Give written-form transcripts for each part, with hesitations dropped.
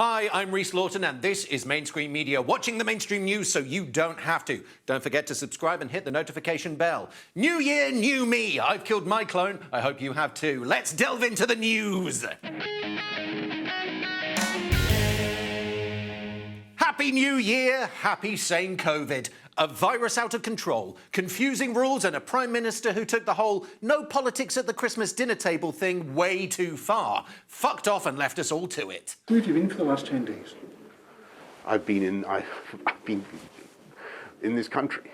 Hi, I'm Rhys Lawton, and this is MainScream Media, watching the mainstream news so you don't have to. Don't forget to subscribe and hit the notification bell. New year, new me. I've killed my clone. I hope you have too. Let's delve into the news. Happy New Year, happy sane COVID. A virus out of control, confusing rules, and a Prime Minister who took the whole no politics at the Christmas dinner table thing way too far. Fucked off and left us all to it. Where have you been for the last 10 days? I've been in this country.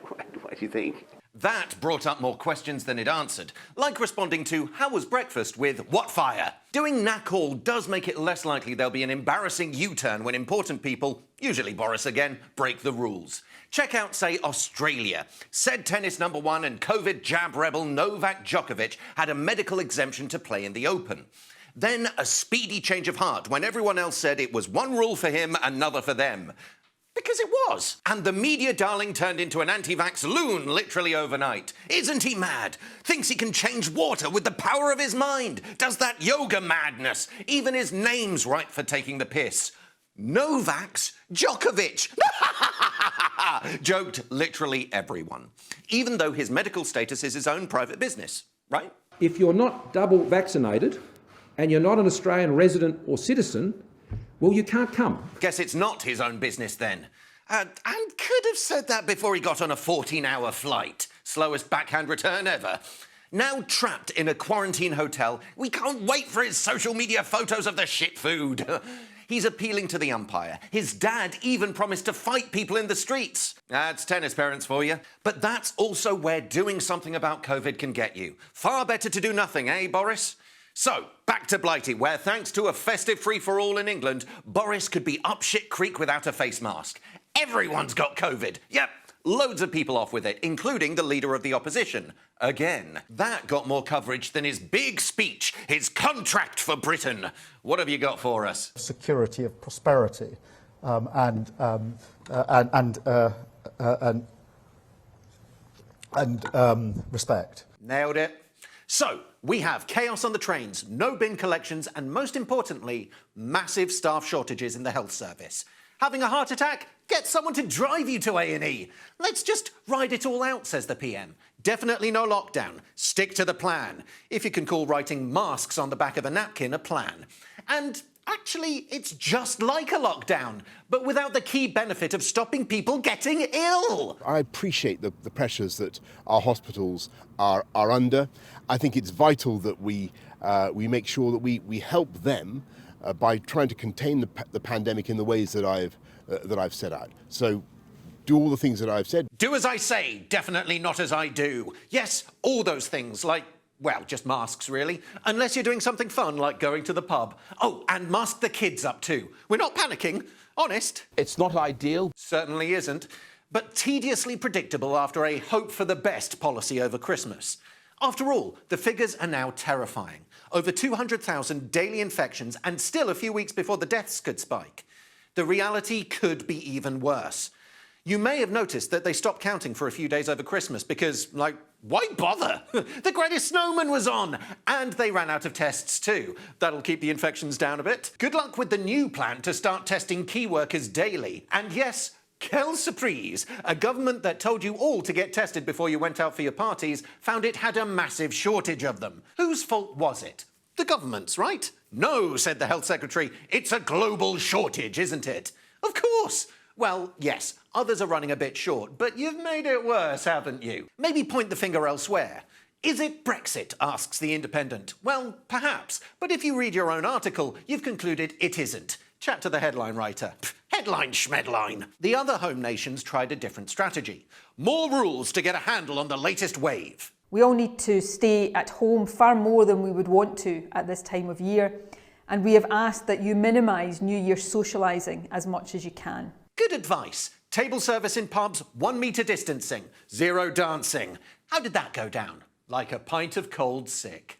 Why do you think? That brought up more questions than it answered, like responding to "How was breakfast?" with "What fire?" Doing knack all does make it less likely there'll be an embarrassing U-turn when important people, usually Boris again, break the rules. Check out, say, Australia. Said tennis #1 and COVID jab rebel Novak Djokovic had a medical exemption to play in the Open. Then a speedy change of heart when everyone else said it was one rule for him, another for them. Because it was. And the media darling turned into an anti-vax loon literally overnight. Isn't he mad? Thinks he can change water with the power of his mind. Does that yoga madness. Even his name's right for taking the piss. No-Vax Djokovic. Joked literally everyone. Even though his medical status is his own private business, right? If you're not double vaccinated and you're not an Australian resident or citizen, well, you can't come. Guess it's not his own business then. And could have said that before he got on a 14-hour flight. Slowest backhand return ever. Now trapped in a quarantine hotel, we can't wait for his social media photos of the shit food. He's appealing to the umpire. His dad even promised to fight people in the streets. That's tennis parents for you. But that's also where doing something about COVID can get you. Far better to do nothing, eh, Boris? So, back to Blighty, where thanks to a festive free-for-all in England, Boris could be up shit creek without a face mask. Everyone's got COVID. Yep, loads of people off with it, including the leader of the opposition. Again. That got more coverage than his big speech, his contract for Britain. What have you got for us? Security of prosperity and respect. Nailed it. So, we have chaos on the trains, no bin collections, and most importantly, massive staff shortages in the health service. Having a heart attack? Get someone to drive you to A&E. Let's just ride it all out, says the PM. Definitely no lockdown. Stick to the plan. If you can call writing masks on the back of a napkin a plan. And actually, it's just like a lockdown, but without the key benefit of stopping people getting ill. I appreciate the pressures that our hospitals are under. I think it's vital that we make sure that we help them by trying to contain the pandemic in the ways that I've set out. So do all the things that I've said. Do as I say, definitely not as I do. Yes, all those things, like, well, just masks, really. Unless you're doing something fun, like going to the pub. Oh, and mask the kids up too. We're not panicking, honest. It's not ideal. Certainly isn't. But tediously predictable after a hope for the best policy over Christmas. After all, the figures are now terrifying. Over 200,000 daily infections and still a few weeks before the deaths could spike. The reality could be even worse. You may have noticed that they stopped counting for a few days over Christmas because, like, why bother? The Greatest Snowman was on! And they ran out of tests too. That'll keep the infections down a bit. Good luck with the new plan to start testing key workers daily. And yes, quelle surprise! A government that told you all to get tested before you went out for your parties found it had a massive shortage of them. Whose fault was it? The government's, right? No, said the health secretary. It's a global shortage, isn't it? Of course! Well, yes, others are running a bit short, but you've made it worse, haven't you? Maybe point the finger elsewhere. Is it Brexit? Asks The Independent. Well, perhaps, but if you read your own article, you've concluded it isn't. Chat to the headline writer. Headline schmedline. The other home nations tried a different strategy. More rules to get a handle on the latest wave. We all need to stay at home far more than we would want to at this time of year, and we have asked that you minimise New Year socialising as much as you can. Good advice. Table service in pubs, 1 metre distancing, 0 dancing. How did that go down? Like a pint of cold sick.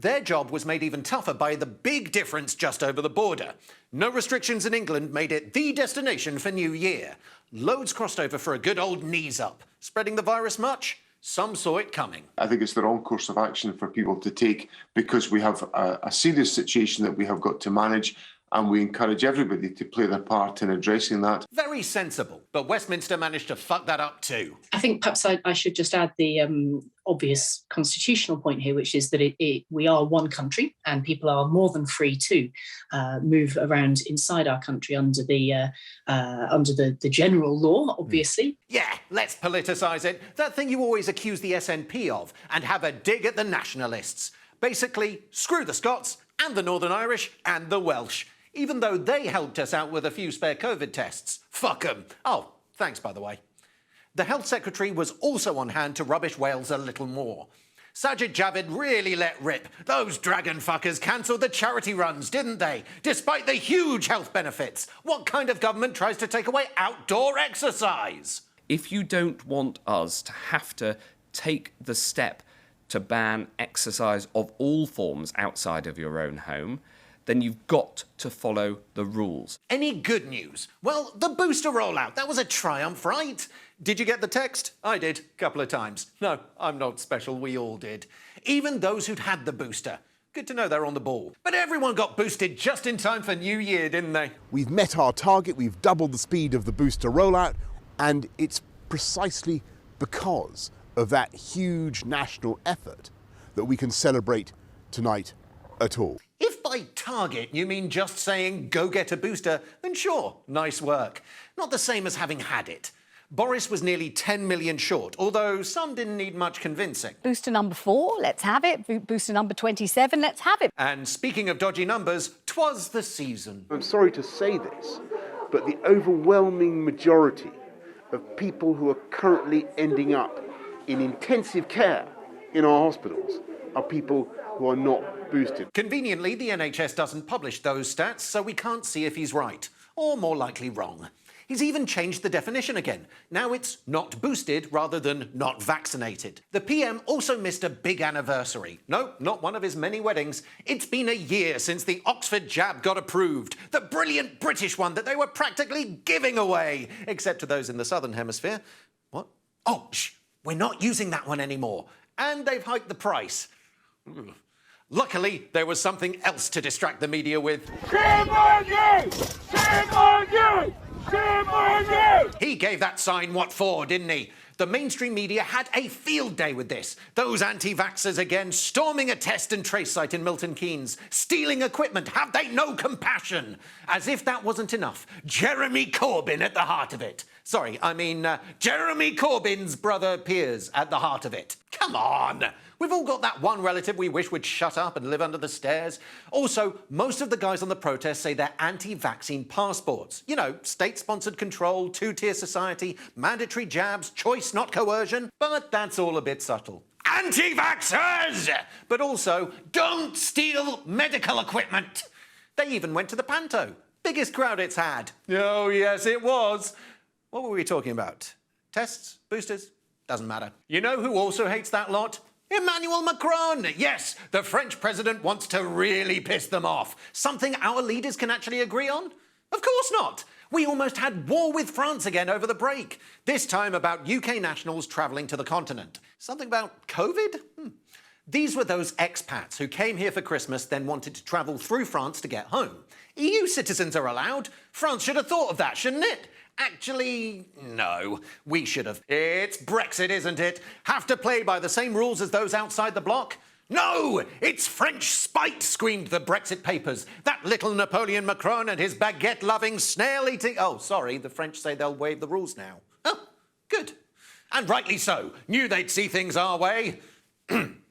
their job was made even tougher by the big difference just over the border. No restrictions in England made it the destination for New Year. Loads crossed over for a good old knees up. Spreading the virus much? Some saw it coming. I think it's the wrong course of action for people to take because we have a serious situation that we have got to manage, and we encourage everybody to play their part in addressing that. Very sensible, but Westminster managed to fuck that up too. I think perhaps I should just add the obvious constitutional point here, which is that we are one country and people are more than free to move around inside our country under the general law, obviously. Yeah, let's politicise it. That thing you always accuse the SNP of, and have a dig at the nationalists. Basically, screw the Scots and the Northern Irish and the Welsh. Even though they helped us out with a few spare COVID tests. Fuck 'em. Oh, thanks, by the way. The Health Secretary was also on hand to rubbish Wales a little more. Sajid Javid really let rip. Those dragon fuckers cancelled the charity runs, didn't they? Despite the huge health benefits. What kind of government tries to take away outdoor exercise? If you don't want us to have to take the step to ban exercise of all forms outside of your own home, then you've got to follow the rules. Any good news? Well, the booster rollout, that was a triumph, right? Did you get the text? I did, a couple of times. No, I'm not special, we all did. Even those who'd had the booster. Good to know they're on the ball. But everyone got boosted just in time for New Year, didn't they? We've met our target, we've doubled the speed of the booster rollout, and it's precisely because of that huge national effort that we can celebrate tonight at all. If by target you mean just saying go get a booster, then sure, nice work. Not the same as having had it. Boris was nearly 10 million short, although some didn't need much convincing. Booster number 4, let's have it. Booster number 27, let's have it. And speaking of dodgy numbers, 'twas the season. I'm sorry to say this, but the overwhelming majority of people who are currently ending up in intensive care in our hospitals are people who are not boosted. Conveniently, the NHS doesn't publish those stats, so we can't see if he's right, or more likely wrong. He's even changed the definition again. Now it's not boosted rather than not vaccinated. The PM also missed a big anniversary. No, not one of his many weddings. It's been a year since the Oxford jab got approved. The brilliant British one that they were practically giving away, except to those in the Southern Hemisphere. What? Oh, shh, we're not using that one anymore. And they've hiked the price. Luckily, there was something else to distract the media with. Shame on you! Shame on you! Shame on you! He gave that sign what for, didn't he? The mainstream media had a field day with this. Those anti-vaxxers again storming a test and trace site in Milton Keynes, stealing equipment. Have they no compassion? As if that wasn't enough. Jeremy Corbyn at the heart of it. Sorry, I mean Jeremy Corbyn's brother Piers at the heart of it. Come on! We've all got that one relative we wish would shut up and live under the stairs. Also, most of the guys on the protest say they're anti-vaccine passports. You know, state-sponsored control, two-tier society, mandatory jabs, choice, not coercion. But that's all a bit subtle. Anti-vaxxers! But also, don't steal medical equipment. They even went to the Panto. Biggest crowd it's had. Oh, yes, it was. What were we talking about? Tests? Boosters? Doesn't matter. You know who also hates that lot? Emmanuel Macron! Yes, the French president wants to really piss them off. Something our leaders can actually agree on? Of course not. We almost had war with France again over the break. This time about UK nationals travelling to the continent. Something about COVID? These were those expats who came here for Christmas, then wanted to travel through France to get home. EU citizens are allowed. France should have thought of that, shouldn't it? Actually, no. We should have. It's Brexit, isn't it? Have to play by the same rules as those outside the bloc? No! It's French spite, screamed the Brexit papers. That little Napoleon Macron and his baguette-loving, snail-eating... Oh, sorry, the French say they'll waive the rules now. Oh, good. And rightly so. Knew they'd see things our way.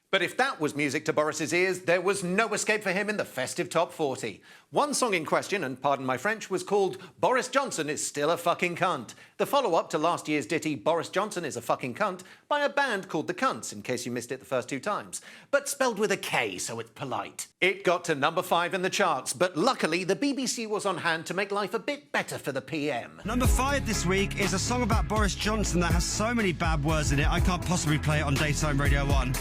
But if that was music to Boris's ears, there was no escape for him in the festive top 40. One song in question, and pardon my French, was called Boris Johnson is Still a Fucking Cunt. The follow-up to last year's ditty Boris Johnson is a Fucking Cunt by a band called The Cunts, in case you missed it the first 2 times. But spelled with a K, so it's polite. It got to number 5 in the charts, but luckily the BBC was on hand to make life a bit better for the PM. Number 5 this week is a song about Boris Johnson that has so many bad words in it, I can't possibly play it on Daytime Radio 1.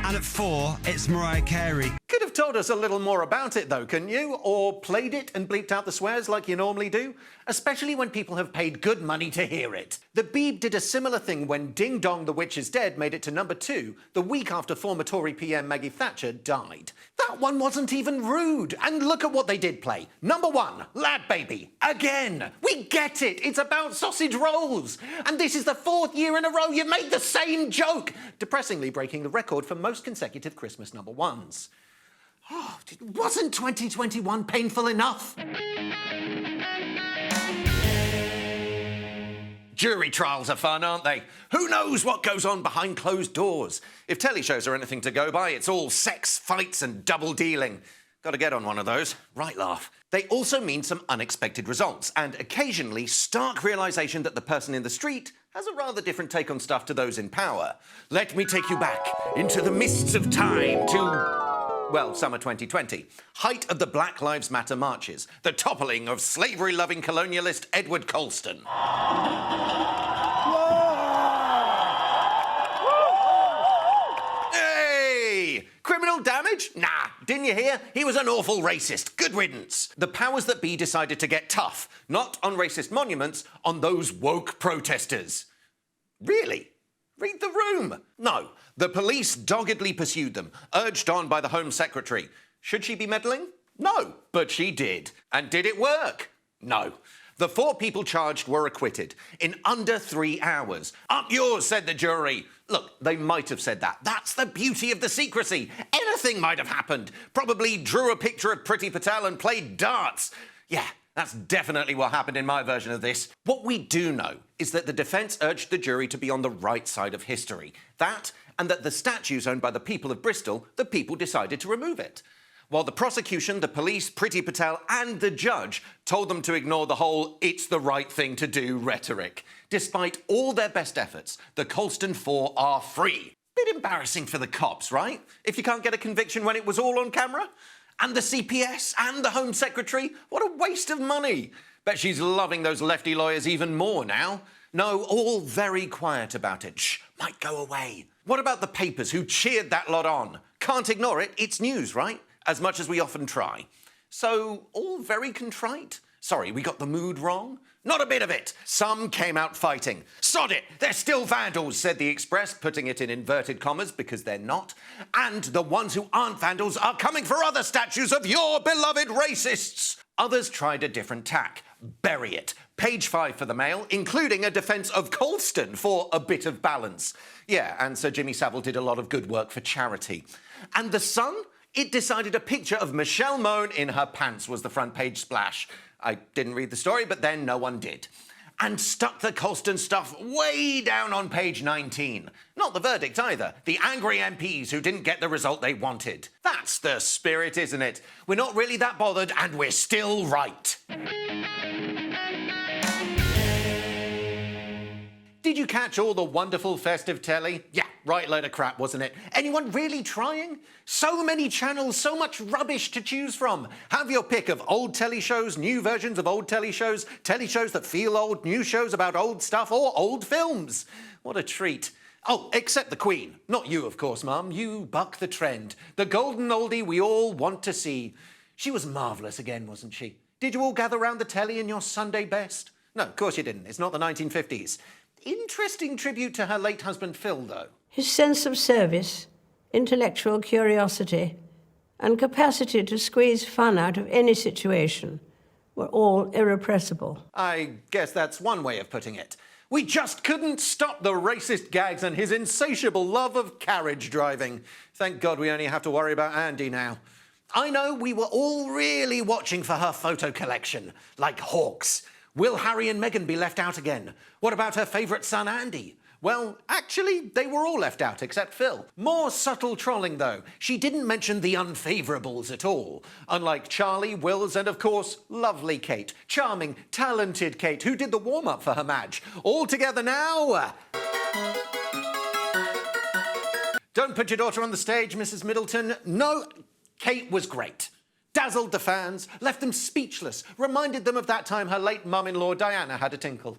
And at 4, it's Mariah Carey. Could have told us a little more about it, though, couldn't you? Or played it and bleeped out the swears like you normally do? Especially when people have paid good money to hear it. The Beeb did a similar thing when Ding Dong the Witch is Dead made it to number 2, the week after former Tory PM Maggie Thatcher died. That one wasn't even rude. And look at what they did play. Number 1, Lad Baby. Again. We get it. It's about sausage rolls. And this is the 4th year in a row you've made the same joke. Depressingly breaking the record for most consecutive Christmas number 1s. Oh, wasn't 2021 painful enough? Jury trials are fun, aren't they? Who knows what goes on behind closed doors? If telly shows are anything to go by, it's all sex, fights and double dealing. Got to get on one of those. Right laugh. They also mean some unexpected results and occasionally stark realisation that the person in the street has a rather different take on stuff to those in power. Let me take you back into the mists of time to... well, summer 2020. Height of the Black Lives Matter marches. The toppling of slavery-loving colonialist Edward Colston. Hey! Criminal damage? Nah, didn't you hear? He was an awful racist. Good riddance. The powers that be decided to get tough. Not on racist monuments, on those woke protesters. Really? Read the room. No, the police doggedly pursued them, urged on by the Home Secretary. Should she be meddling? No, but she did. And did it work? No. The 4 people charged were acquitted in under 3 hours. Up yours, said the jury. Look, they might have said that. That's the beauty of the secrecy. Anything might have happened. Probably drew a picture of Priti Patel and played darts. Yeah. That's definitely what happened in my version of this. What we do know is that the defence urged the jury to be on the right side of history. That, and that the statue's owned by the people of Bristol, the people decided to remove it. While the prosecution, the police, Priti Patel and the judge told them to ignore the whole "it's the right thing to do" rhetoric. Despite all their best efforts, the Colston 4 are free. Bit embarrassing for the cops, right? If you can't get a conviction when it was all on camera? And the CPS and the Home Secretary? What a waste of money. Bet she's loving those lefty lawyers even more now. No, all very quiet about it. Shh, might go away. What about the papers who cheered that lot on? Can't ignore it, it's news, right? As much as we often try. So, all very contrite? Sorry, we got the mood wrong? Not a bit of it. Some came out fighting. Sod it, they're still vandals, said the Express, putting it in inverted commas because they're not. And the ones who aren't vandals are coming for other statues of your beloved racists. Others tried a different tack. Bury it. Page 5 for the Mail, including a defence of Colston for a bit of balance. Yeah, and Sir Jimmy Savile did a lot of good work for charity. And The Sun? It decided a picture of Michelle Mone in her pants was the front page splash. I didn't read the story, but then no one did. And stuck the Colston stuff way down on page 19. Not the verdict either. The angry MPs who didn't get the result they wanted. That's the spirit, isn't it? We're not really that bothered, and we're still right. Did you catch all the wonderful festive telly? Yeah, right load of crap, wasn't it? Anyone really trying? So many channels, so much rubbish to choose from. Have your pick of old telly shows, new versions of old telly shows that feel old, new shows about old stuff, or old films. What a treat. Oh, except the Queen. Not you, of course, Mum. You buck the trend. The golden oldie we all want to see. She was marvellous again, wasn't she? Did you all gather round the telly in your Sunday best? No, of course you didn't. It's not the 1950s. Interesting tribute to her late husband, Phil, though. His sense of service, intellectual curiosity, and capacity to squeeze fun out of any situation were all irrepressible. I guess that's one way of putting it. We just couldn't stop the racist gags and his insatiable love of carriage driving. Thank God we only have to worry about Andy now. I know we were all really watching for her photo collection, like hawks. Will Harry and Meghan be left out again? What about her favourite son, Andy? Well, actually, they were all left out except Phil. More subtle trolling, though. She didn't mention the unfavourables at all. Unlike Charlie, Wills, and, of course, lovely Kate. Charming, talented Kate, who did the warm-up for her match. All together now... Don't put your daughter on the stage, Mrs. Middleton. No, Kate was great. Dazzled the fans, left them speechless, reminded them of that time her late mum-in-law Diana had a tinkle.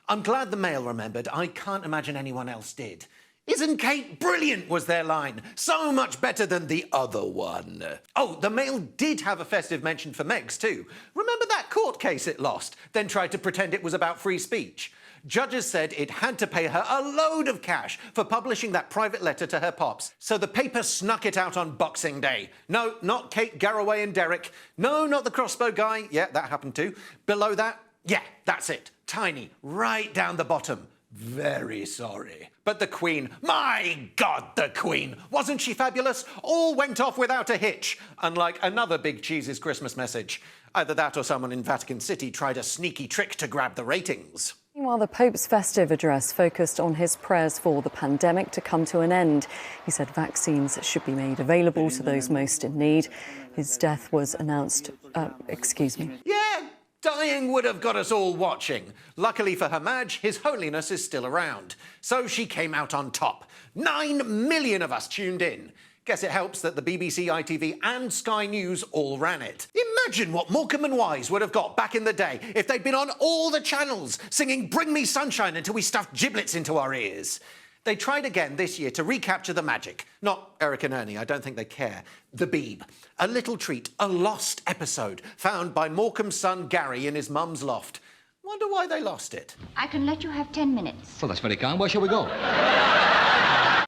I'm glad the Mail remembered. I can't imagine anyone else did. Isn't Kate brilliant, was their line. So much better than the other one. Oh, the Mail did have a festive mention for Meg's too. Remember that court case it lost, then tried to pretend it was about free speech? Judges said it had to pay her a load of cash for publishing that private letter to her pops, so the paper snuck it out on Boxing Day. No, not Kate Garraway and Derek. No, not the crossbow guy. Yeah, that happened too. Below that, yeah, that's it. Tiny, right down the bottom. Very sorry. But the Queen, my God, the Queen! Wasn't she fabulous? All went off without a hitch, unlike another Big Cheese's Christmas message. Either that or someone in Vatican City tried a sneaky trick to grab the ratings. Meanwhile, the Pope's festive address focused on his prayers for the pandemic to come to an end. He said vaccines should be made available to those most in need. His death was announced... Yeah, dying would have got us all watching. Luckily for Her Madge, His Holiness is still around. So she came out on top. 9 million of us tuned in. Guess it helps that the BBC, ITV and Sky News all ran it. Imagine what Morecambe and Wise would have got back in the day if they'd been on all the channels singing Bring Me Sunshine until we stuffed giblets into our ears. They tried again this year to recapture the magic. Not Eric and Ernie, I don't think they care. The Beeb. A little treat, a lost episode found by Morecambe's son Gary in his mum's loft. Wonder why they lost it. I can let you have 10 minutes. Well, that's very kind. Where shall we go?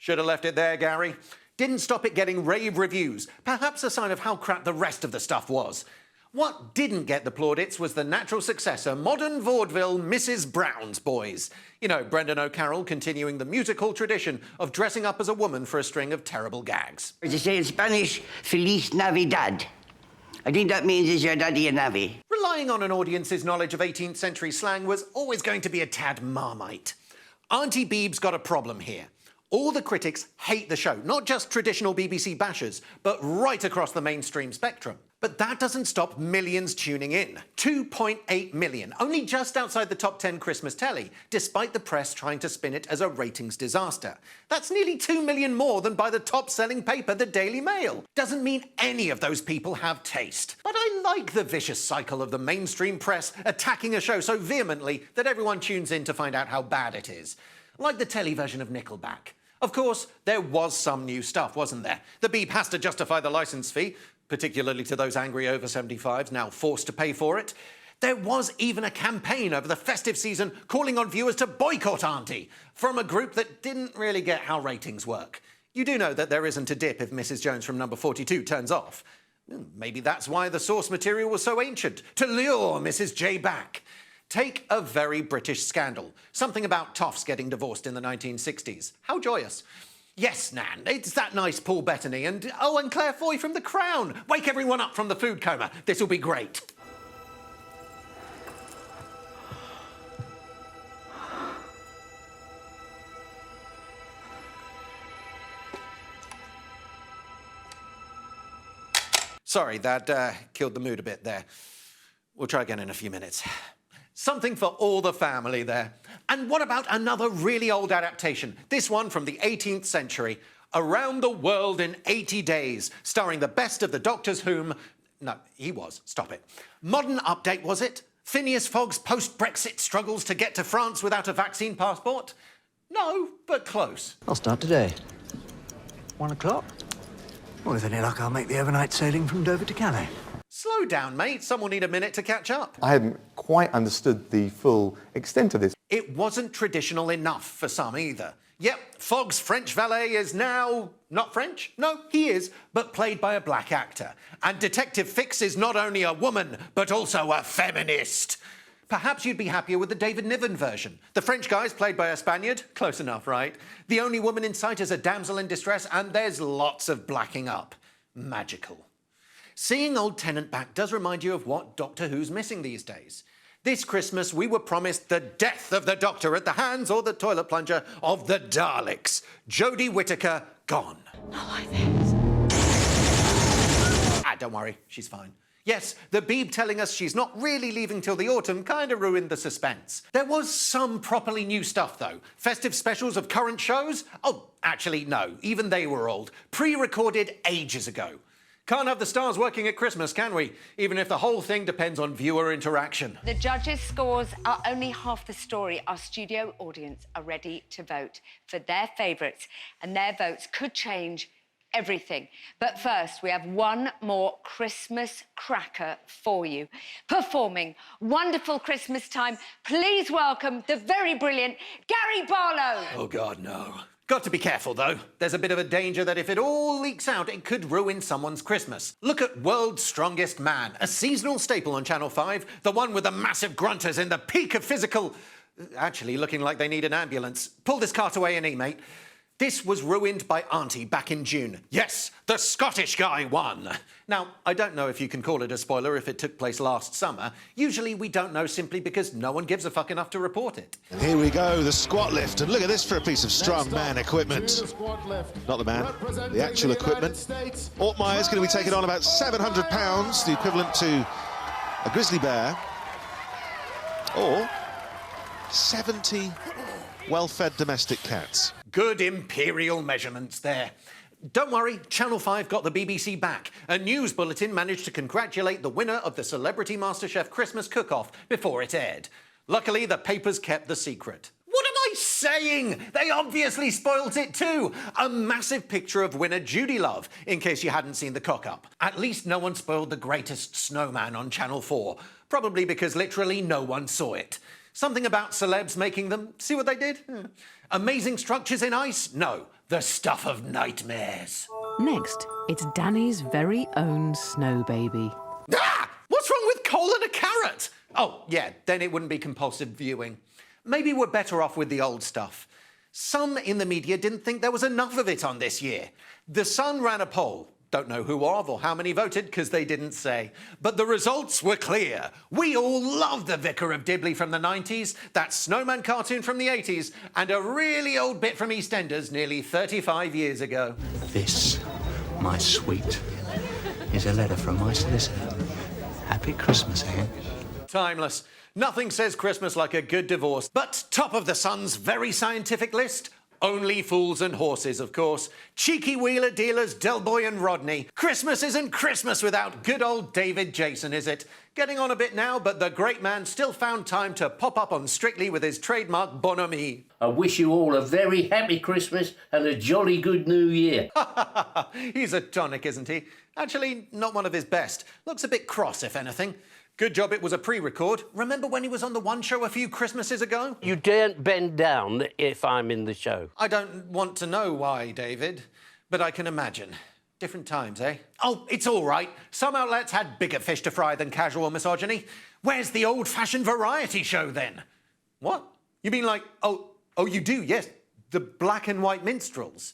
Should have left it there, Gary. Didn't stop it getting rave reviews, perhaps a sign of how crap the rest of the stuff was. What didn't get the plaudits was the natural successor, modern vaudeville Mrs. Brown's Boys. You know, Brendan O'Carroll continuing the music hall tradition of dressing up as a woman for a string of terrible gags. As you say in Spanish, Feliz Navidad. I think that means is your daddy a navvy. Relying on an audience's knowledge of 18th century slang was always going to be a tad Marmite. Auntie Beeb's got a problem here. All the critics hate the show, not just traditional BBC bashers, but right across the mainstream spectrum. But that doesn't stop millions tuning in. 2.8 million, only just outside the top 10 Christmas telly, despite the press trying to spin it as a ratings disaster. That's nearly 2 million more than by the top-selling paper, the Daily Mail. Doesn't mean any of those people have taste. But I like the vicious cycle of the mainstream press attacking a show so vehemently that everyone tunes in to find out how bad it is. Like the telly version of Nickelback. Of course, there was some new stuff, wasn't there? The Beeb has to justify the licence fee, particularly to those angry over 75s now forced to pay for it. There was even a campaign over the festive season calling on viewers to boycott Auntie from a group that didn't really get how ratings work. You do know that there isn't a dip if Mrs. Jones from number 42 turns off. Maybe that's why the source material was so ancient, to lure Mrs. J back. Take a very British scandal. Something about toffs getting divorced in the 1960s. How joyous. Yes, Nan, it's that nice Paul Bettany and Claire Foy from The Crown. Wake everyone up from the food coma. This'll be great. Sorry, that killed the mood a bit there. We'll try again in a few minutes. Something for all the family there. And what about another really old adaptation? This one from the 18th century. Around the World in 80 Days, starring the best of the Doctors whom... No, he was. Stop it. Modern update, was it? Phineas Fogg's post-Brexit struggles to get to France without a vaccine passport? No, but close. I'll start today. 1 o'clock? Well, with any luck, I'll make the overnight sailing from Dover to Calais. Slow down, mate. Some will need a minute to catch up. I hadn't quite understood the full extent of this. It wasn't traditional enough for some either. Yep, Fogg's French valet is now... not French? No, he is, but played by a black actor. And Detective Fix is not only a woman, but also a feminist. Perhaps you'd be happier with the David Niven version. The French guy's played by a Spaniard. Close enough, right? The only woman in sight is a damsel in distress, and there's lots of blacking up. Magical. Seeing old Tennant back does remind you of what Doctor Who's missing these days. This Christmas, we were promised the death of the Doctor at the hands or the toilet plunger of the Daleks. Jodie Whittaker, gone. Not like this. Don't worry, she's fine. Yes, the Beeb telling us she's not really leaving till the autumn kind of ruined the suspense. There was some properly new stuff, though. Festive specials of current shows? Oh, actually, no. Even they were old. Pre-recorded ages ago. Can't have the stars working at Christmas, can we? Even if the whole thing depends on viewer interaction. The judges' scores are only half the story. Our studio audience are ready to vote for their favourites, and their votes could change everything. But first, we have one more Christmas cracker for you. Performing Wonderful Christmas Time, please welcome the very brilliant Gary Barlow. Oh, God, no. Got to be careful, though. There's a bit of a danger that if it all leaks out, it could ruin someone's Christmas. Look at World's Strongest Man, a seasonal staple on Channel 5, the one with the massive grunters in the peak of physical... Actually, looking like they need an ambulance. Pull this cart away, A&E, mate. This was ruined by Auntie back in June. Yes, the Scottish guy won. Now, I don't know if you can call it a spoiler if it took place last summer. Usually we don't know simply because no one gives a fuck enough to report it. And here we go, the squat lift. And look at this for a piece of strong man equipment. Not the man, the actual equipment. Ortmeyer's going to be taking on about 700 pounds, the equivalent to a grizzly bear. Or 70 well-fed domestic cats. Good imperial measurements there. Don't worry, Channel 5 got the BBC back. A news bulletin managed to congratulate the winner of the Celebrity MasterChef Christmas cook-off before it aired. Luckily, the papers kept the secret. What am I saying? They obviously spoilt it too. A massive picture of winner Judy Love, in case you hadn't seen the cock-up. At least no one spoiled the greatest snowman on Channel 4. Probably because literally no one saw it. Something about celebs making them. See what they did? Amazing structures in ice? No. The stuff of nightmares. Next, it's Danny's very own snow baby. Ah! What's wrong with coal and a carrot? Oh, yeah, then it wouldn't be compulsive viewing. Maybe we're better off with the old stuff. Some in the media didn't think there was enough of it on this year. The Sun ran a poll. Don't know who of or how many voted, because they didn't say. But the results were clear. We all loved The Vicar of Dibley from the 90s, that Snowman cartoon from the 80s, and a really old bit from EastEnders nearly 35 years ago. This, my sweet, is a letter from my solicitor. Happy Christmas, Anne. Timeless. Nothing says Christmas like a good divorce. But top of the Sun's very scientific list... Only fools and horses, of course. Cheeky wheeler dealers Del Boy and Rodney. Christmas isn't Christmas without good old David Jason, is it? Getting on a bit now, but the great man still found time to pop up on Strictly with his trademark bonhomie. I wish you all a very happy Christmas and a jolly good New Year. He's a tonic, isn't he? Actually, not one of his best. Looks a bit cross, if anything. Good job it was a pre-record. Remember when he was on the One Show a few Christmases ago? You daren't bend down if I'm in the show. I don't want to know why, David, but I can imagine. Different times, eh? Oh, it's all right. Some outlets had bigger fish to fry than casual misogyny. Where's the old-fashioned variety show, then? What? You mean like, oh, you do, yes, the black and white minstrels?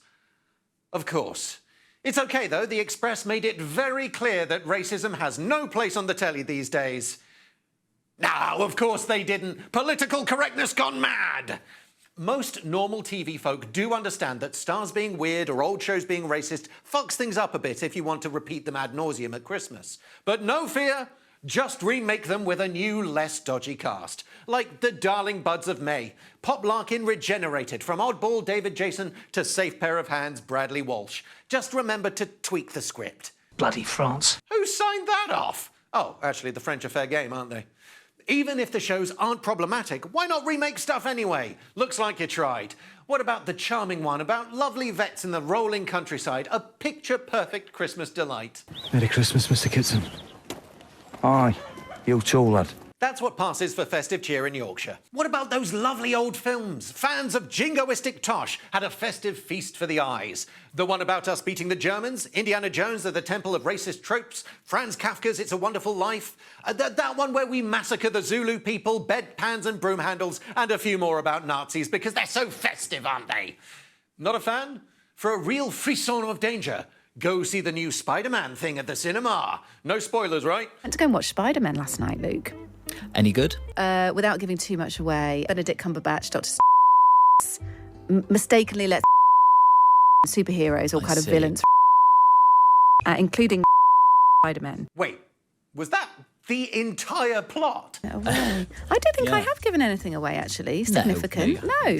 Of course. It's OK, though. The Express made it very clear that racism has no place on the telly these days. No, of course they didn't. Political correctness gone mad. Most normal TV folk do understand that stars being weird or old shows being racist fucks things up a bit if you want to repeat them ad nauseum at Christmas. But no fear. Just remake them with a new, less dodgy cast. Like the Darling Buds of May. Pop Larkin regenerated from oddball David Jason to safe pair of hands Bradley Walsh. Just remember to tweak the script. Bloody France. Who signed that off? Oh, actually, the French are fair game, aren't they? Even if the shows aren't problematic, why not remake stuff anyway? Looks like you tried. What about the charming one about lovely vets in the rolling countryside? A picture-perfect Christmas delight. Merry Christmas, Mr. Kitson. Aye, you tall lad. That's what passes for festive cheer in Yorkshire. What about those lovely old films? Fans of jingoistic tosh had a festive feast for the eyes. The one about us beating the Germans, Indiana Jones at the Temple of Racist Tropes, Franz Kafka's It's a Wonderful Life, that one where we massacre the Zulu people, bedpans and broom handles, and a few more about Nazis because they're so festive, aren't they? Not a fan? For a real frisson of danger, go see the new Spider-Man thing at the cinema. No spoilers, right? I went to go and watch Spider-Man last night, Luke. Any good? Without giving too much away, Benedict Cumberbatch, Dr. mistakenly lets superheroes or kind of villains, including Spider-Man. Wait, was that the entire plot? No way. I don't think I have given anything away, actually. Significant. No.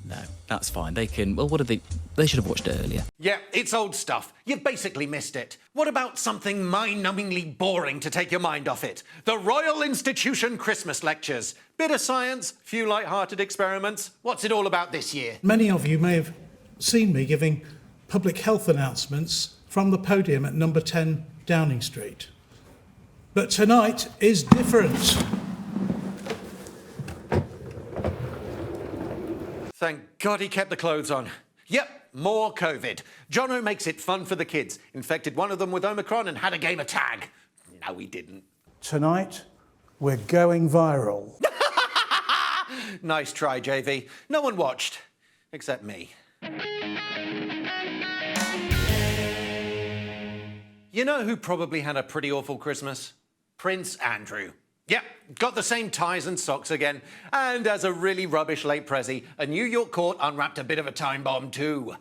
No, that's fine. They can... Well, what did they... They should have watched it earlier. Yeah, it's old stuff. You've basically missed it. What about something mind-numbingly boring to take your mind off it? The Royal Institution Christmas Lectures. Bit of science, few light-hearted experiments. What's it all about this year? Many of you may have seen me giving public health announcements from the podium at number 10 Downing Street. But tonight is different. Thank God he kept the clothes on. Yep, more COVID. Jono makes it fun for the kids. Infected one of them with Omicron and had a game of tag. No, he didn't. Tonight, we're going viral. Nice try, JV. No one watched, except me. You know who probably had a pretty awful Christmas? Prince Andrew. Yep, got the same ties and socks again. And as a really rubbish late prezi, a New York court unwrapped a bit of a time bomb too.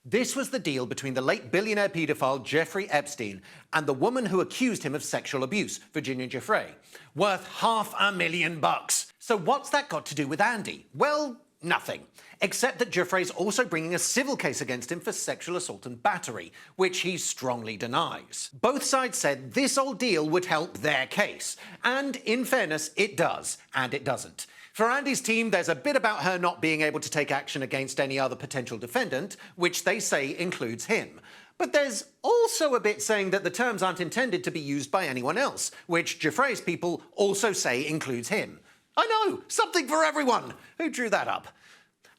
This was the deal between the late billionaire paedophile Jeffrey Epstein and the woman who accused him of sexual abuse, Virginia Giuffre, worth $500,000. So what's that got to do with Andy? Well, nothing. Except that Giuffre's also bringing a civil case against him for sexual assault and battery, which he strongly denies. Both sides said this old deal would help their case. And in fairness, it does, and it doesn't. For Andy's team, there's a bit about her not being able to take action against any other potential defendant, which they say includes him. But there's also a bit saying that the terms aren't intended to be used by anyone else, which Giuffre's people also say includes him. I know, something for everyone. Who drew that up?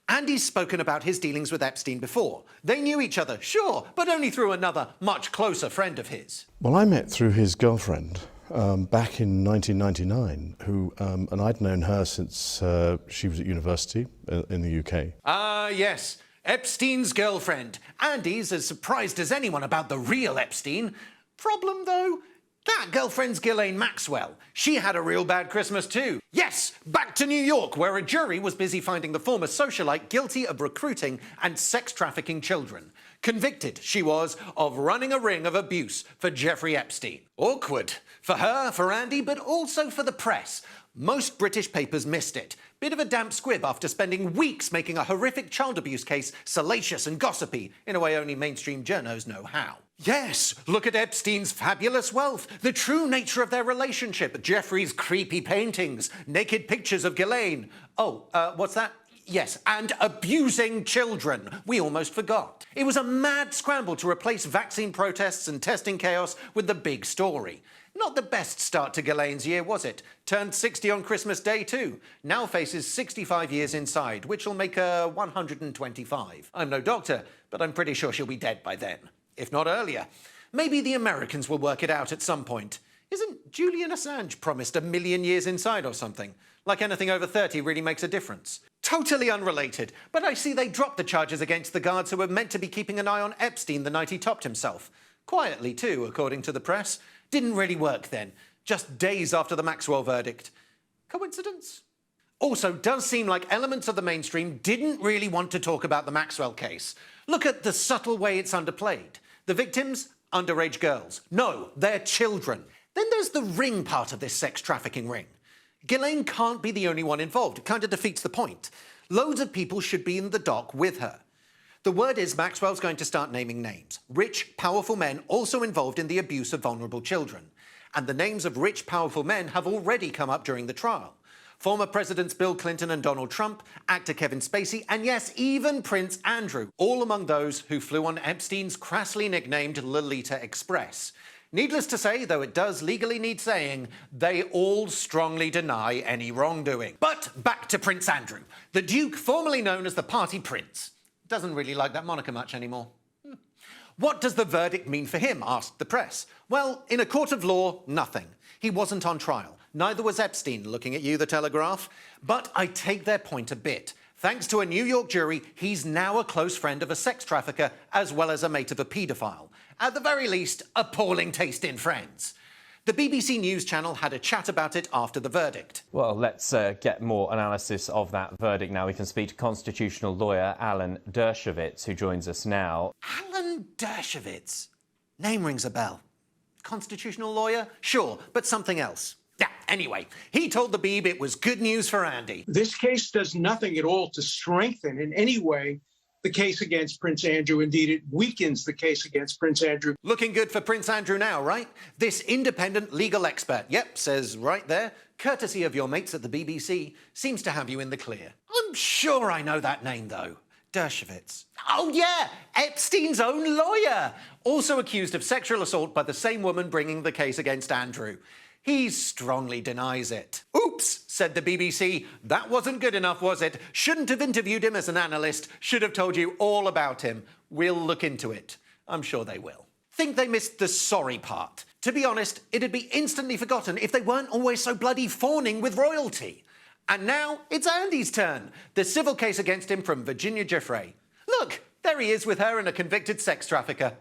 Andy's spoken about his dealings with Epstein before. They knew each other, sure, but only through another, much closer friend of his. Well, I met through his girlfriend back in 1999, and I'd known her since she was at university in the UK. Ah, yes, Epstein's girlfriend. Andy's as surprised as anyone about the real Epstein. Problem, though? That girlfriend's Ghislaine Maxwell. She had a real bad Christmas too. Yes, back to New York, where a jury was busy finding the former socialite guilty of recruiting and sex trafficking children. Convicted, she was, of running a ring of abuse for Jeffrey Epstein. Awkward. For her, for Andy, but also for the press. Most British papers missed it. Bit of a damp squib after spending weeks making a horrific child abuse case salacious and gossipy, in a way only mainstream journos know how. Yes, look at Epstein's fabulous wealth, the true nature of their relationship, Jeffrey's creepy paintings, naked pictures of Ghislaine. Oh, what's that? Yes, and abusing children. We almost forgot. It was a mad scramble to replace vaccine protests and testing chaos with the big story. Not the best start to Ghislaine's year, was it? Turned 60 on Christmas Day too. Now faces 65 years inside, which will make her 125. I'm no doctor, but I'm pretty sure she'll be dead by then. If not earlier. Maybe the Americans will work it out at some point. Isn't Julian Assange promised 1 million years inside or something? Like anything over 30 really makes a difference. Totally unrelated, but I see they dropped the charges against the guards who were meant to be keeping an eye on Epstein the night he topped himself. Quietly too, according to the press. Didn't really work then. Just days after the Maxwell verdict. Coincidence? Also, does seem like elements of the mainstream didn't really want to talk about the Maxwell case. Look at the subtle way it's underplayed. The victims? Underage girls. No, they're children. Then there's the ring part of this sex trafficking ring. Ghislaine can't be the only one involved. It kind of defeats the point. Loads of people should be in the dock with her. The word is Maxwell's going to start naming names. Rich, powerful men also involved in the abuse of vulnerable children. And the names of rich, powerful men have already come up during the trial. Former Presidents Bill Clinton and Donald Trump, actor Kevin Spacey, and yes, even Prince Andrew, all among those who flew on Epstein's crassly nicknamed Lolita Express. Needless to say, though it does legally need saying, they all strongly deny any wrongdoing. But back to Prince Andrew, the Duke formerly known as the Party Prince. Doesn't really like that moniker much anymore. What does the verdict mean for him, asked the press. Well, in a court of law, nothing. He wasn't on trial. Neither was Epstein, looking at you, The Telegraph. But I take their point a bit. Thanks to a New York jury, he's now a close friend of a sex trafficker as well as a mate of a paedophile. At the very least, appalling taste in friends. The BBC News channel had a chat about it after the verdict. Well, let's get more analysis of that verdict now. We can speak to constitutional lawyer Alan Dershowitz, who joins us now. Alan Dershowitz? Name rings a bell. Constitutional lawyer? Sure, but something else. Yeah, Anyway, he told the Beeb it was good news for Andy. This case does nothing at all to strengthen in any way the case against Prince Andrew. Indeed, it weakens the case against Prince Andrew. Looking good for Prince Andrew now, right? This independent legal expert, yep, says right there, courtesy of your mates at the BBC, seems to have you in the clear. I'm sure I know that name, though. Dershowitz. Oh, yeah, Epstein's own lawyer. Also accused of sexual assault by the same woman bringing the case against Andrew. He strongly denies it. Oops, said the BBC. That wasn't good enough, was it? Shouldn't have interviewed him as an analyst. Should have told you all about him. We'll look into it. I'm sure they will. Think they missed the sorry part. To be honest, it'd be instantly forgotten if they weren't always so bloody fawning with royalty. And now it's Andy's turn. The civil case against him from Virginia Giuffre. Look, there he is with her and a convicted sex trafficker.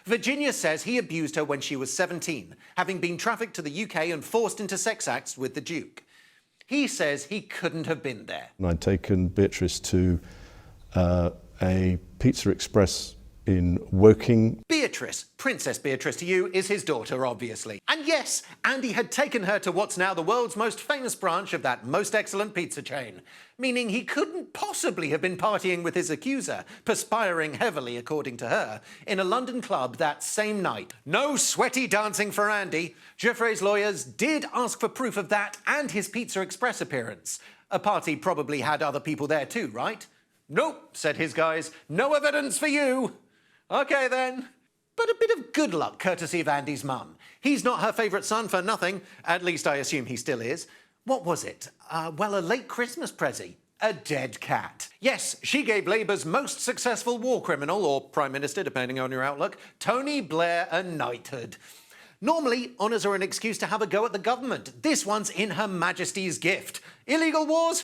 Virginia says he abused her when she was 17, having been trafficked to the UK and forced into sex acts with the Duke. He says he couldn't have been there. I'd taken Beatrice to a Pizza Express in Woking. Beatrice, Princess Beatrice to you, is his daughter, obviously. And yes, Andy had taken her to what's now the world's most famous branch of that most excellent pizza chain, meaning he couldn't possibly have been partying with his accuser, perspiring heavily, according to her, in a London club that same night. No sweaty dancing for Andy. Giuffre's lawyers did ask for proof of that and his Pizza Express appearance. A party probably had other people there too, right? Nope, said his guys. No evidence for you. OK, then. But a bit of good luck courtesy of Andy's mum. He's not her favourite son for nothing. At least I assume he still is. What was it? Well, a late Christmas prezi. A dead cat. Yes, she gave Labour's most successful war criminal, or Prime Minister, depending on your outlook, Tony Blair, a knighthood. Normally, honours are an excuse to have a go at the government. This one's in Her Majesty's gift. Illegal wars?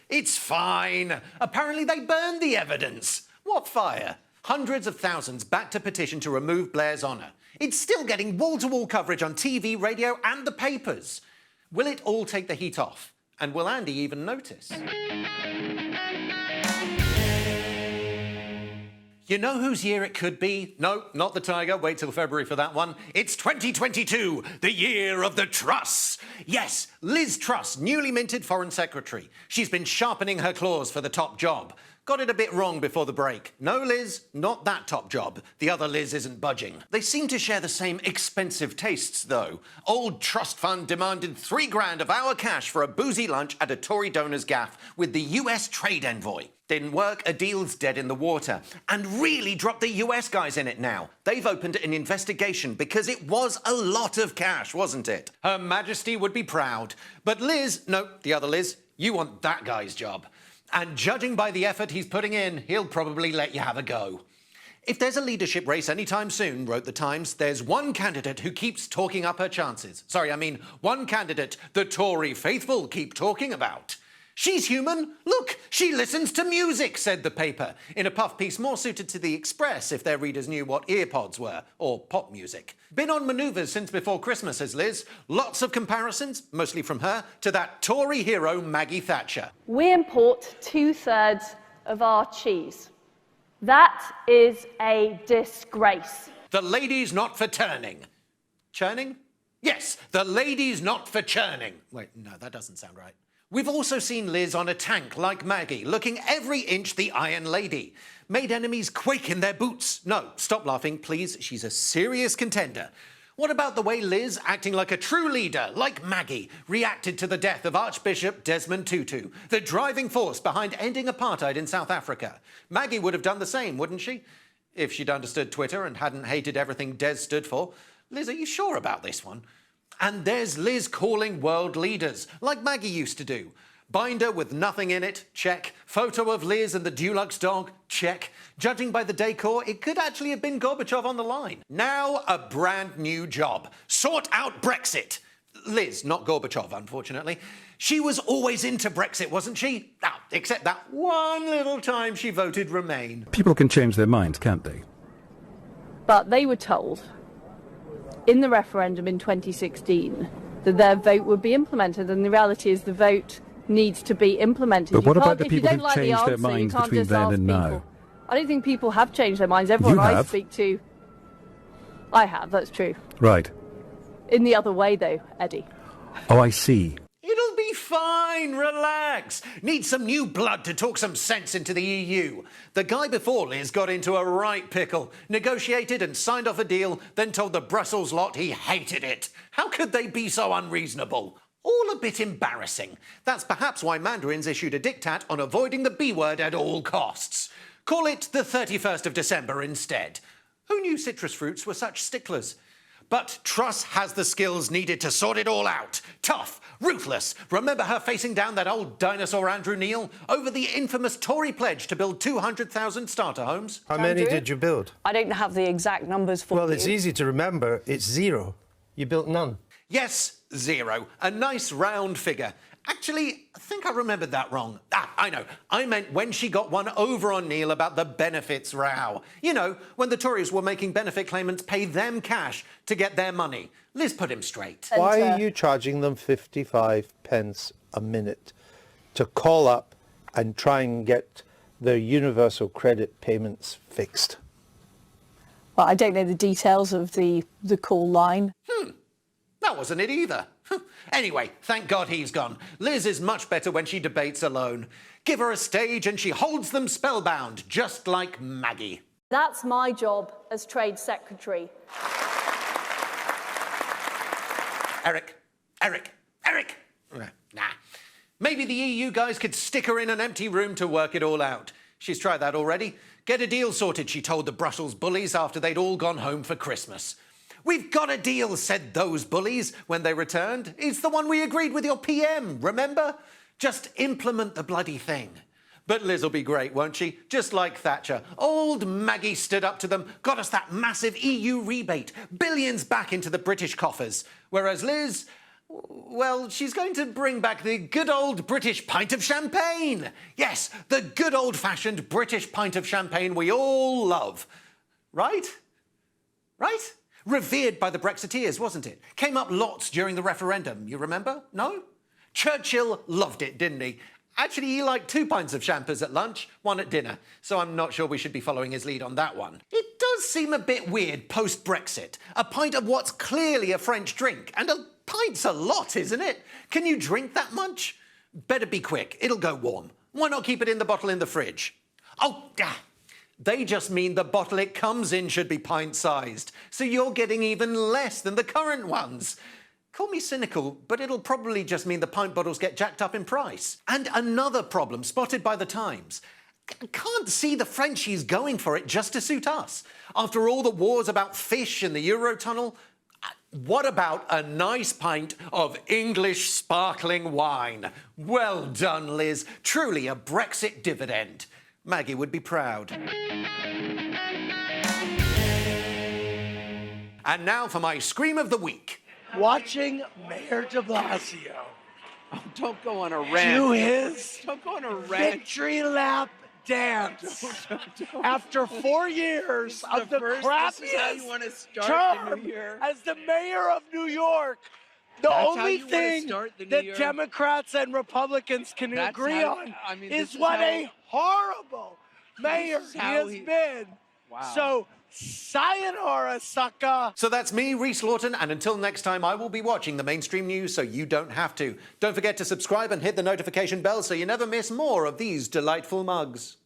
It's fine. Apparently they burned the evidence. What fire? Hundreds of thousands backed a petition to remove Blair's honour. It's still getting wall-to-wall coverage on TV, radio and the papers. Will it all take the heat off? And will Andy even notice? You know whose year it could be? No, not the Tiger. Wait till February for that one. It's 2022, the year of the Truss. Yes, Liz Truss, newly minted Foreign Secretary. She's been sharpening her claws for the top job. Got it a bit wrong before the break. No, Liz, not that top job. The other Liz isn't budging. They seem to share the same expensive tastes, though. Old trust fund demanded $3 grand of our cash for a boozy lunch at a Tory donor's gaff with the US trade envoy. Didn't work, a deal's dead in the water. And really dropped the US guys in it now. They've opened an investigation because it was a lot of cash, wasn't it? Her Majesty would be proud. But Liz, no, the other Liz, you want that guy's job. And judging by the effort he's putting in, he'll probably let you have a go. If there's a leadership race anytime soon, wrote the Times, there's one candidate who keeps talking up her chances. One candidate the Tory faithful keep talking about. She's human. Look, she listens to music, said the paper, in a puff piece more suited to the Express if their readers knew what earpods were, or pop music. Been on manoeuvres since before Christmas, says Liz. Lots of comparisons, mostly from her, to that Tory hero Maggie Thatcher. We import 2/3 of our cheese. That is a disgrace. The lady's not for turning. Churning? Yes, the lady's not for churning. Wait, no, that doesn't sound right. We've also seen Liz on a tank like Maggie, looking every inch the Iron Lady. Made enemies quake in their boots. No, stop laughing, please. She's a serious contender. What about the way Liz, acting like a true leader, like Maggie, reacted to the death of Archbishop Desmond Tutu, the driving force behind ending apartheid in South Africa? Maggie would have done the same, wouldn't she? If she'd understood Twitter and hadn't hated everything Des stood for. Liz, are you sure about this one? And there's Liz calling world leaders, like Maggie used to do. Binder with nothing in it, check. Photo of Liz and the Dulux dog, check. Judging by the decor, it could actually have been Gorbachev on the line. Now, a brand new job. Sort out Brexit. Liz, not Gorbachev, unfortunately. She was always into Brexit, wasn't she? Except that one little time she voted Remain. People can change their minds, can't they? But they were told in the referendum in 2016 that their vote would be implemented, and the reality is the vote needs to be implemented. But what about the people who've changed their minds between then and now? I don't think people have changed their minds. Everyone I speak to... I have, that's true. Right. In the other way, though, Eddie. Oh, I see. It'll be fine, relax. Need some new blood to talk some sense into the EU. The guy before Liz got into a right pickle, negotiated and signed off a deal, then told the Brussels lot he hated it. How could they be so unreasonable? All a bit embarrassing. That's perhaps why Mandarins issued a diktat on avoiding the B word at all costs. Call it the 31st of December instead. Who knew citrus fruits were such sticklers? But Truss has the skills needed to sort it all out. Tough, ruthless. Remember her facing down that old dinosaur Andrew Neil over the infamous Tory pledge to build 200,000 starter homes? How many did you build? I don't have the exact numbers for you. Well, it's easy to remember. It's 0. You built none. Yes, 0. A nice round figure. Actually, I think I remembered that wrong. I know. I meant when she got one over on Neil about the benefits row. You know, when the Tories were making benefit claimants pay them cash to get their money. Liz put him straight. Why are you charging them 55 pence a minute to call up and try and get their universal credit payments fixed? Well, I don't know the details of the call line. That wasn't it either. Anyway, thank God he's gone. Liz is much better when she debates alone. Give her a stage and she holds them spellbound, just like Maggie. That's my job as Trade Secretary. Eric. Nah. Maybe the EU guys could stick her in an empty room to work it all out. She's tried that already. Get a deal sorted, she told the Brussels bullies after they'd all gone home for Christmas. We've got a deal, said those bullies when they returned. It's the one we agreed with your PM, remember? Just implement the bloody thing. But Liz will be great, won't she? Just like Thatcher. Old Maggie stood up to them, got us that massive EU rebate, billions back into the British coffers. Whereas Liz, well, she's going to bring back the good old British pint of champagne. Yes, the good old-fashioned British pint of champagne we all love. Right? Right? Revered by the Brexiteers, wasn't it? Came up lots during the referendum, you remember? No? Churchill loved it, didn't he? Actually, he liked 2 pints of champers at lunch, 1 at dinner, so I'm not sure we should be following his lead on that one. It does seem a bit weird post-Brexit. A pint of what's clearly a French drink, and a pint's a lot, isn't it? Can you drink that much? Better be quick, it'll go warm. Why not keep it in the bottle in the fridge? They just mean the bottle it comes in should be pint-sized, so you're getting even less than the current ones. Call me cynical, but it'll probably just mean the pint bottles get jacked up in price. And another problem spotted by the Times. Can't see the Frenchies going for it just to suit us. After all the wars about fish in the Eurotunnel, what about a nice pint of English sparkling wine? Well done, Liz. Truly a Brexit dividend. Maggie would be proud. And now for my Scream of the Week. Watching Mayor de Blasio Don't go on a rant. do his Don't go on a rant. victory lap dance Don't. after 4 years of the This is how you want to crappiest start the term new year. as the mayor of New York. The That's how only you wanna thing start the new that year? Democrats and Republicans can That's agree how- on I mean, is this is what how- a horrible mayor is he how has he- been. Wow. So, sayonara, sucker. So that's me, Rhys Lawton, and until next time, I will be watching the mainstream news so you don't have to. Don't forget to subscribe and hit the notification bell so you never miss more of these delightful mugs.